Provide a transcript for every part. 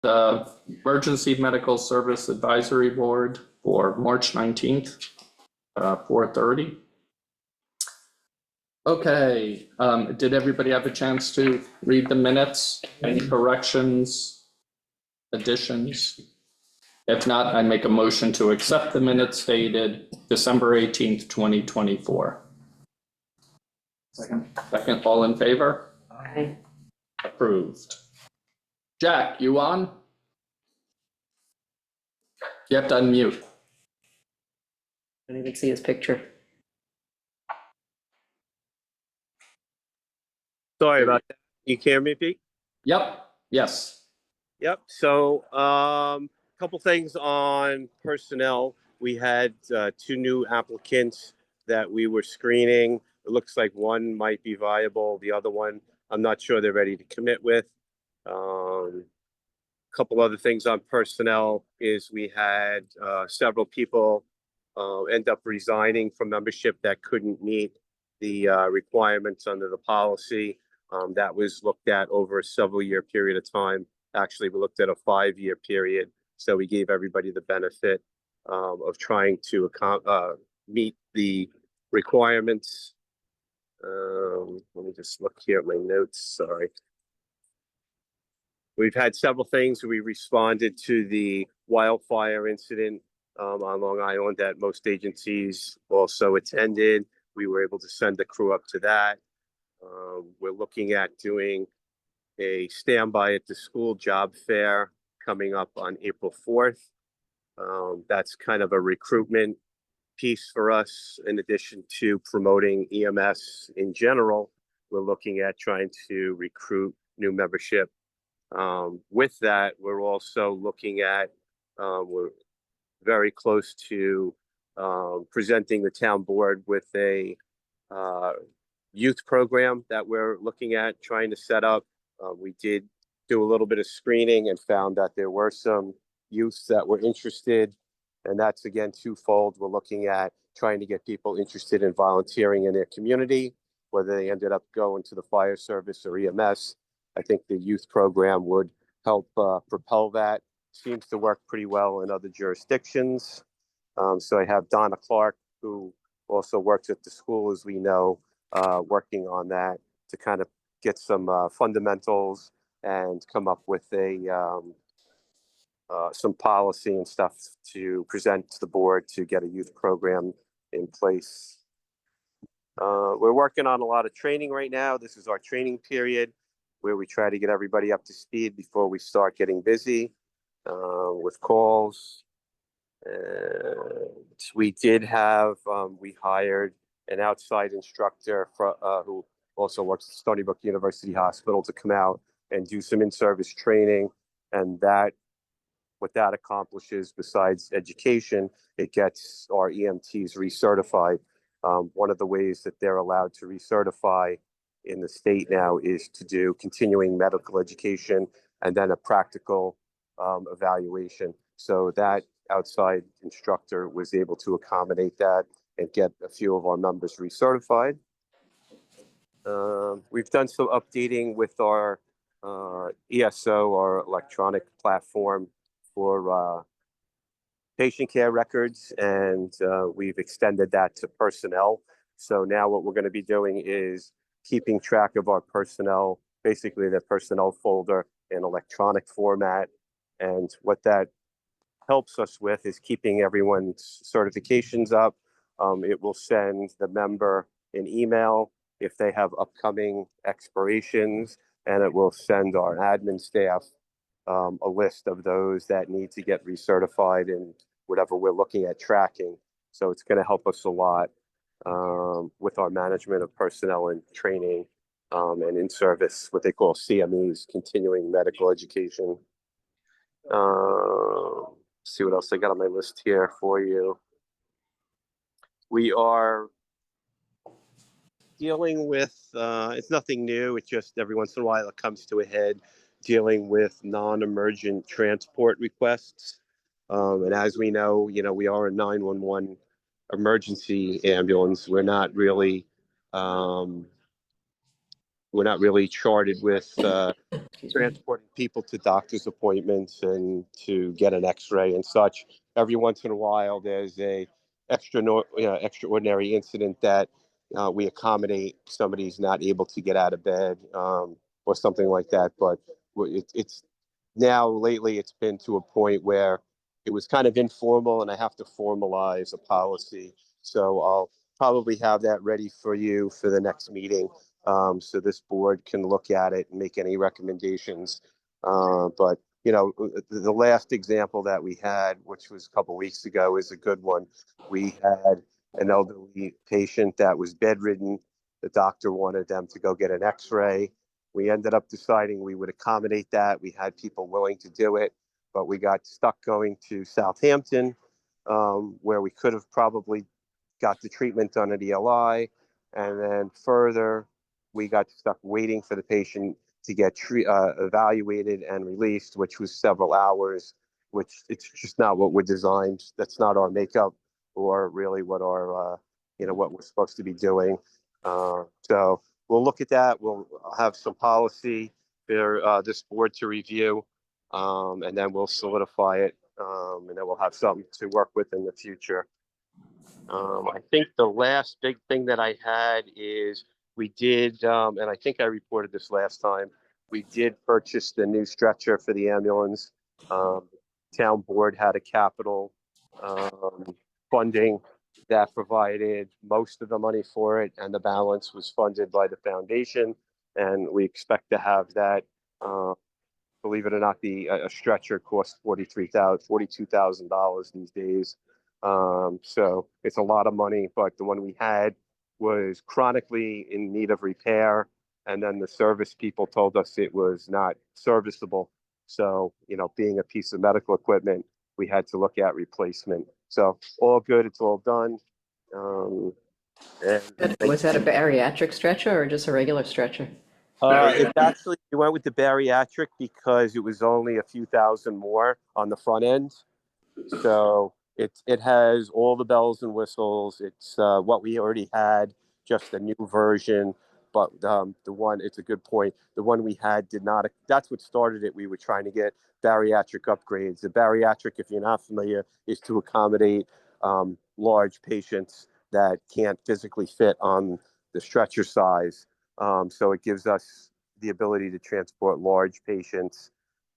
the Emergency Medical Service Advisory Board for March 19th, 4:30. Okay, did everybody have a chance to read the minutes? Any corrections, additions? If not, I make a motion to accept the minutes dated December 18th, 2024. Second, all in favor? Aye. Approved. Jack, you on? You have to unmute. Don't even see his picture. Sorry about that. You can hear me, Pete? Yep, yes. Yep. So, couple things on personnel. We had 2 new applicants that we were screening. It looks like one might be viable. The other one, I'm not sure they're ready to commit with. Couple other things on personnel is we had several people end up resigning from membership that couldn't meet the requirements under the policy. That was looked at over a several-year period of time. Actually, we looked at a 5-year period. So we gave everybody the benefit of trying to meet the requirements. Let me just look here at my notes. Sorry. We've had several things. We responded to the wildfire incident on Long Island that most agencies also attended. We were able to send a crew up to that. We're looking at doing a standby at the school job fair coming up on April 4th. That's kind of a recruitment piece for us. In addition to promoting EMS in general, we're looking at trying to recruit new membership. With that, we're also looking at, we're very close to presenting the town board with a youth program that we're looking at trying to set up. We did do a little bit of screening and found that there were some youths that were interested. And that's, again, twofold. We're looking at trying to get people interested in volunteering in their community, whether they ended up going to the fire service or EMS. I think the youth program would help propel that. Seems to work pretty well in other jurisdictions. So I have Donna Clark, who also works at the school, as we know, working on that to kind of get some fundamentals and come up with some policy and stuff to present to the board to get a youth program in place. We're working on a lot of training right now. This is our training period where we try to get everybody up to speed before we start getting busy with calls. We did have, we hired an outside instructor who also works at Stony Brook University Hospital to come out and do some in-service training. And what that accomplishes, besides education, it gets our EMTs recertified. One of the ways that they're allowed to recertify in the state now is to do continuing medical education and then a practical evaluation. So that outside instructor was able to accommodate that and get a few of our members recertified. We've done some updating with our ESO, our electronic platform for patient care records, and we've extended that to personnel. So now what we're going to be doing is keeping track of our personnel, basically the personnel folder in electronic format. And what that helps us with is keeping everyone's certifications up. It will send the member an email if they have upcoming expirations, and it will send our admin staff a list of those that need to get recertified in whatever we're looking at tracking. So it's going to help us a lot with our management of personnel and training and in service, what they call CMEs, continuing medical education. See what else I got on my list here for you. We are dealing with, it's nothing new, it's just every once in a while it comes to a head, dealing with non-emergent transport requests. And as we know, we are a 911 emergency ambulance. We're not really we're not really charted with transporting people to doctor's appointments and to get an X-ray and such. Every once in a while, there's a extraordinary incident that we accommodate somebody's not able to get out of bed or something like that. But it's now lately it's been to a point where it was kind of informal, and I have to formalize a policy. So I'll probably have that ready for you for the next meeting, so this board can look at it and make any recommendations. But you know, the last example that we had, which was a couple weeks ago, is a good one. We had an elderly patient that was bedridden. The doctor wanted them to go get an X-ray. We ended up deciding we would accommodate that. We had people willing to do it, but we got stuck going to Southampton, where we could have probably got the treatment done at ELI. And then further, we got stuck waiting for the patient to get evaluated and released, which was several hours, which it's just not what we're designed. That's not our makeup or really what our, what we're supposed to be doing. So we'll look at that. We'll have some policy for this board to review, and then we'll solidify it, and then we'll have something to work with in the future. I think the last big thing that I had is we did, and I think I reported this last time, we did purchase the new stretcher for the ambulance. Town board had a capital funding that provided most of the money for it, and the balance was funded by the foundation. And we expect to have that. Believe it or not, a stretcher costs $42,000 these days. So it's a lot of money, but the one we had was chronically in need of repair. And then the service people told us it was not serviceable. So, being a piece of medical equipment, we had to look at replacement. So all good. It's all done. Was that a bariatric stretcher or just a regular stretcher? It actually, we went with the bariatric because it was only a few thousand more on the front end. So it has all the bells and whistles. It's what we already had, just a new version. But it's a good point. The one we had did not. That's what started it. We were trying to get bariatric upgrades. The bariatric, if you're not familiar, is to accommodate large patients that can't physically fit on the stretcher size. So it gives us the ability to transport large patients.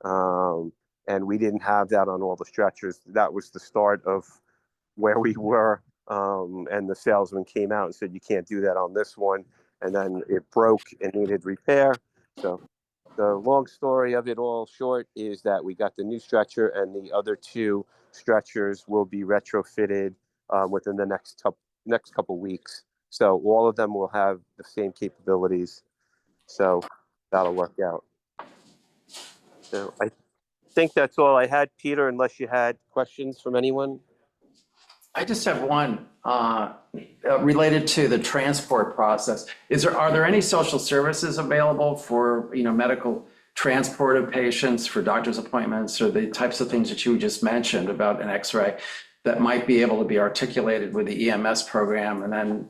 And we didn't have that on all the stretchers. That was the start of where we were. And the salesman came out and said, you can't do that on this one. And then it broke and needed repair. So the long story of it all short is that we got the new stretcher, and the other two stretchers will be retrofitted within the next couple weeks. So all of them will have the same capabilities. So that'll work out. So I think that's all I had, Peter, unless you had questions from anyone. I just have one related to the transport process. Are there any social services available for, medical transport of patients for doctor's appointments, or the types of things that you just mentioned about an X-ray that might be able to be articulated with the EMS program, and then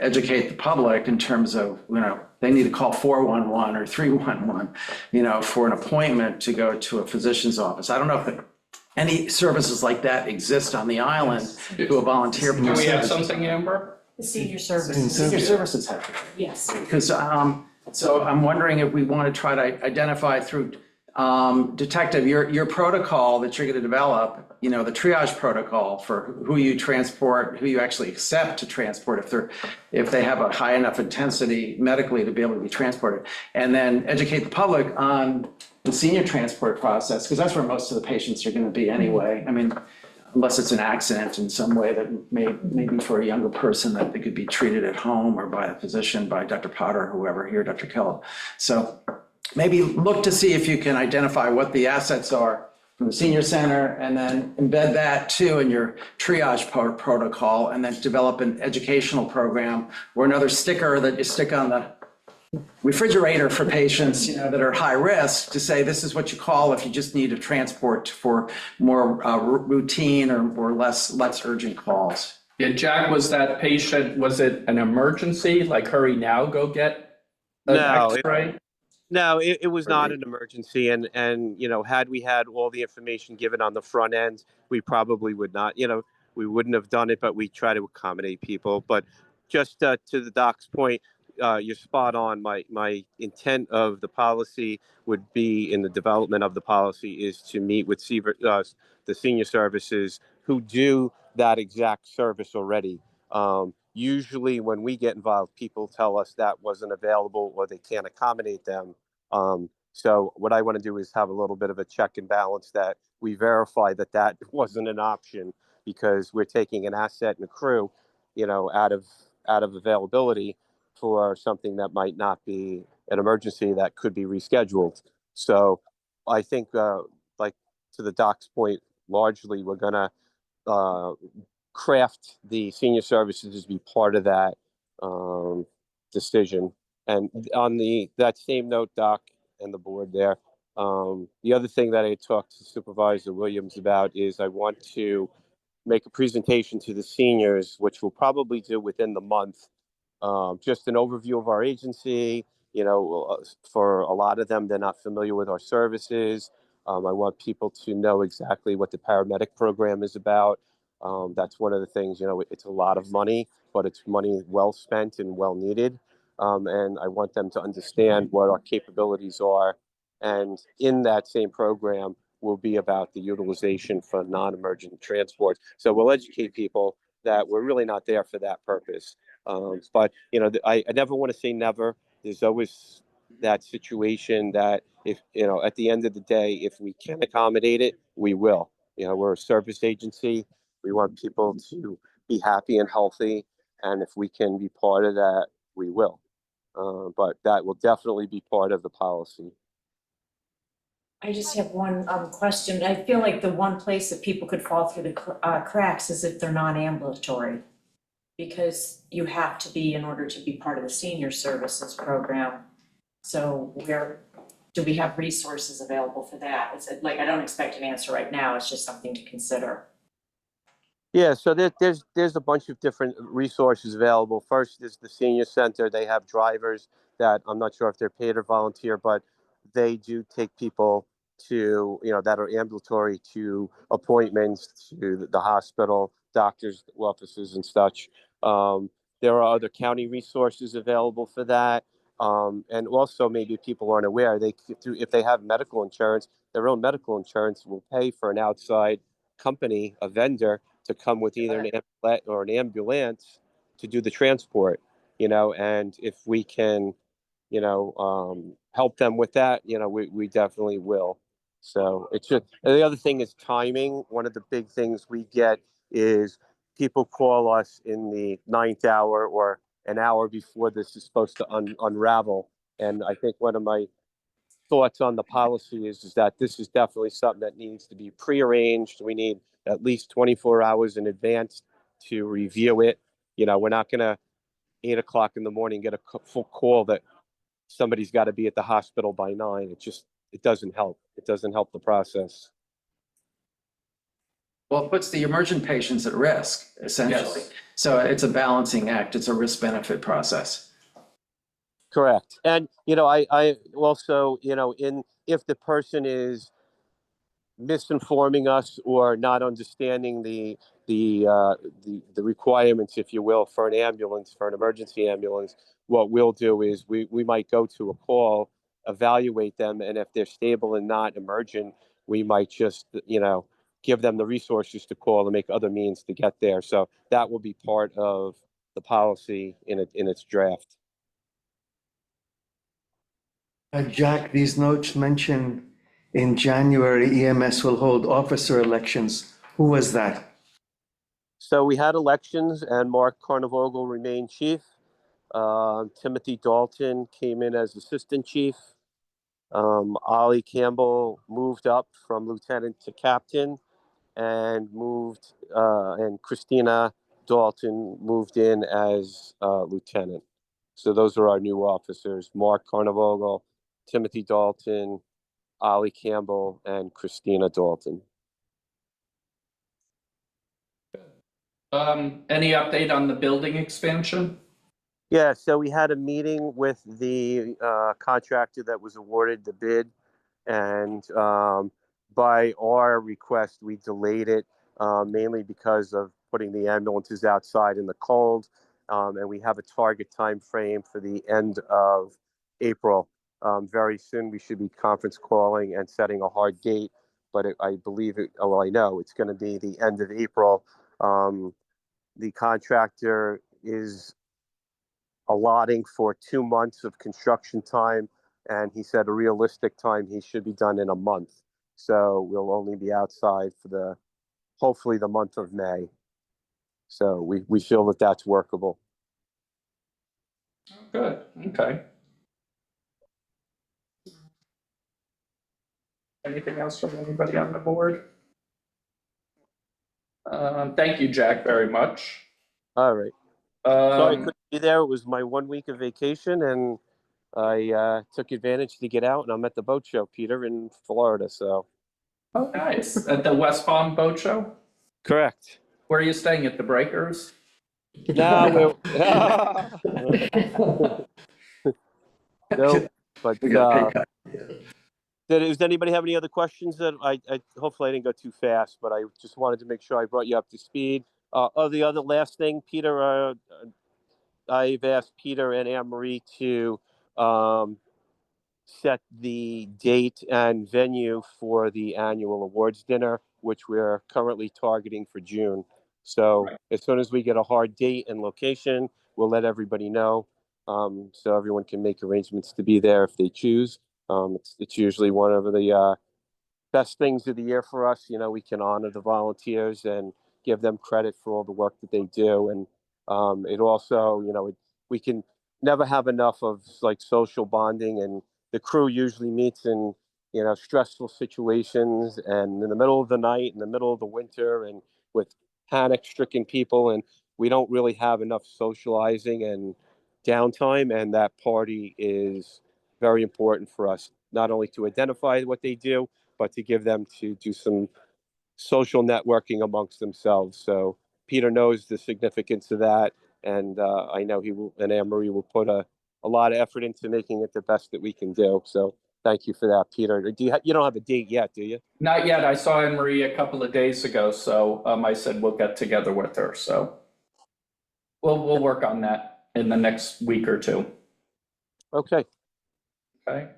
educate the public in terms of, they need to call 411 or 311, for an appointment to go to a physician's office. I don't know if any services like that exist on the island to a volunteer. Do we have something, Amber? The senior services. Senior services have. Yes. Because, so I'm wondering if we want to try to identify through, Detective, your protocol that you're going to develop, the triage protocol for who you transport, who you actually accept to transport if they have a high enough intensity medically to be able to be transported, and then educate the public on the senior transport process, because that's where most of the patients are going to be anyway. I mean, unless it's an accident in some way that maybe for a younger person that they could be treated at home or by a physician, by Dr. Potter or whoever here, Dr. Kellogg. So maybe look to see if you can identify what the assets are from the senior center, and then embed that too in your triage protocol, and then develop an educational program or another sticker that you stick on the refrigerator for patients, that are high risk, to say this is what you call if you just need a transport for more routine or less urgent calls. Yeah, Jack, was that patient, was it an emergency, like hurry now, go get An No, X-ray? no, it was not an emergency, and you know, had we had all the information given on the front end, we probably would not, you know, we wouldn't have done it, but we try to accommodate people. But just to the doc's point, you're spot on. My intent of the policy would be in the development of the policy is to meet with the senior services who do that exact service already. Usually, when we get involved, people tell us that wasn't available or they can't accommodate them. So what I want to do is have a little bit of a check and balance that we verify that that wasn't an option because we're taking an asset and a crew, you know, out of availability for something that might not be an emergency that could be rescheduled. So I think, like to the doc's point, largely we're gonna uh, craft the senior services to be part of that decision. And on that same note, Doc and the board there, the other thing that I talked to Supervisor Williams about is I want to make a presentation to the seniors, which we'll probably do within the month. Just an overview of our agency. You know, for a lot of them, they're not familiar with our services. I want people to know exactly what the paramedic program is about. That's one of the things, you know, it's a lot of money, but it's money well spent and well needed. And I want them to understand what our capabilities are. And in that same program will be about the utilization for non-emergent transport. So we'll educate people that we're really not there for that purpose. But, you know, I never want to say never. There's always that situation that if, you know, at the end of the day, if we can accommodate it, we will. You know, we're a service agency. We want people to be happy and healthy. And if we can be part of that, we will. But that will definitely be part of the policy. I just have one question. I feel like the one place that people could fall through the cracks is if they're non-ambulatory. Because you have to be in order to be part of the senior services program. So do we have resources available for that? It's like, I don't expect an answer right now. It's just something to consider. Yeah, so there's a bunch of different resources available. First is the senior center. They have drivers that I'm not sure if they're paid or volunteer, but they do take people to, you know, that are ambulatory to appointments to the hospital, doctors' offices and such. There are other county resources available for that. And also maybe people aren't aware, if they have medical insurance, their own medical insurance will pay for an outside company, a vendor, to come with either an ambulance or an ambulance to do the transport, you know, and if we can, you know, help them with that, you know, we definitely will. So it's just, and the other thing is timing. One of the big things we get is people call us in the ninth hour or an hour before this is supposed to unravel. And I think one of my thoughts on the policy is that this is definitely something that needs to be prearranged. We need at least 24 hours in advance to review it. You know, we're not going to 8 o'clock in the morning get a full call that somebody's got to be at the hospital by 9. It doesn't help. It doesn't help the process. Well, it puts the emergent patients at risk, essentially. Yes. So it's a balancing act. It's a risk-benefit process. Correct. And, you know, I also, you know, if the person is misinforming us or not understanding the requirements, if you will, for an ambulance, for an emergency ambulance, what we'll do is we might go to a call, evaluate them, and if they're stable and not emergent, we might just, you know, give them the resources to call and make other means to get there. So that will be part of the policy in its draft. Jack, these notes mention in January EMS will hold officer elections. Who was that? So we had elections and Mark Carnivogel remained chief. Timothy Dalton came in as assistant chief. Ollie Campbell moved up from lieutenant to captain and and Christina Dalton moved in as lieutenant. So those are our new officers: Mark Carnivogel, Timothy Dalton, Ollie Campbell, and Christina Dalton. Any update on the building expansion? Yeah, so we had a meeting with the contractor that was awarded the bid, and by our request, we delayed it mainly because of putting the ambulances outside in the cold, and we have a target time frame for the end of April. Very soon, we should be conference calling and setting a hard date, but I believe it. Well, I know it's going to be the end of April. The contractor is allotting for 2 months of construction time, and he said a realistic time he should be done in a month. So we'll only be outside for hopefully the month of May. So we feel that that's workable. Good, okay. Anything else from anybody on the board? Thank you, Jack, very much. All right. Sorry I Um, couldn't be there. It was my 1 week of vacation, and I took advantage to get out, and I'm at the boat show, Peter, in Florida. So oh, nice. At the West Palm Boat Show? correct. Where are you staying, at the Breakers? No, no, but We got a pay cut. does anybody have any other questions? That I hopefully I didn't go too fast, but I just wanted to make sure I brought you up to speed. The other last thing, Peter, I've asked Peter and Anne Marie to set the date and venue for the annual awards dinner, which we're currently targeting for June. So as soon as we get a hard date and location, we'll let everybody know, so everyone can make arrangements to be there if they choose. It's usually one of the best things of the year for us. You know, we can honor the volunteers and give them credit for all the work that they do. And it also, we can never have enough of like social bonding, and the crew usually meets in, stressful situations and in the middle of the night, in the middle of the winter, and with panic-stricken people. And we don't really have enough socializing and downtime. And that party is very important for us, not only to identify what they do, but to give them to do some social networking amongst themselves. So Peter knows the significance of that, and I know he will, and Anne Marie will put a lot of effort into making it the best that we can do. So thank you for that, Peter. You don't have a date yet, do you? Not yet. I saw Anne Marie a couple of days ago, so I said we'll get together with her. So we'll work on that in the next week or two. Okay. Okay.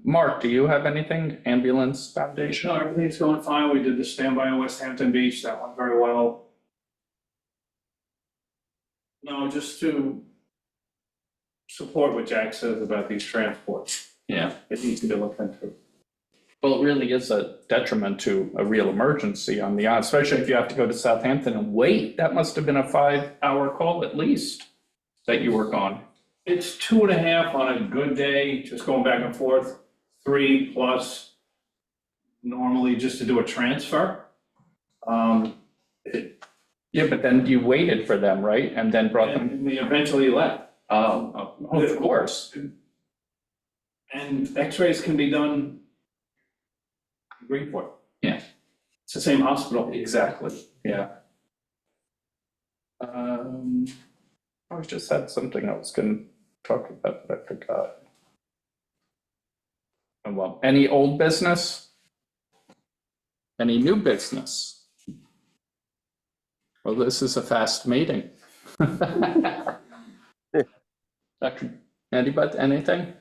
Mark, do you have anything? Ambulance Foundation? No, everything's going fine. We did the standby in West Hampton Beach. That went very well. No, just to support what Jack says about these transports. Yeah. It needs to be looked into. Well, it really is a detriment to a real emergency on the, especially if you have to go to Southampton and wait. That must have been a 5-hour call at least that you were gone. It's 2.5 on a good day, just going back and forth, 3+ normally just to do a transfer. Yeah, but then you waited for them, right? And then brought them. And they eventually left. Of course. And x-rays can be done in Greenport. Yeah. It's the same hospital. Exactly, yeah. I just had something I was gonna talk about, but I forgot. Oh, well, any old business? Any new business? Well, this is a fast meeting. Dr. Anybody, anything?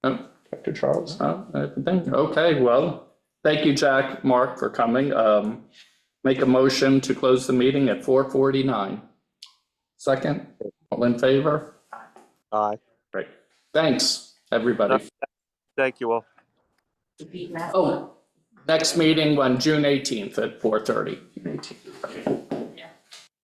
No, Dr. Charles, no, everything? Okay, well, thank you, Jack, Mark, for coming. Make a motion to close the meeting at 4:49. Second, all in favor? Aye. Great. Thanks, everybody. Thank you all. Oh, next meeting on June 18th at 4:30.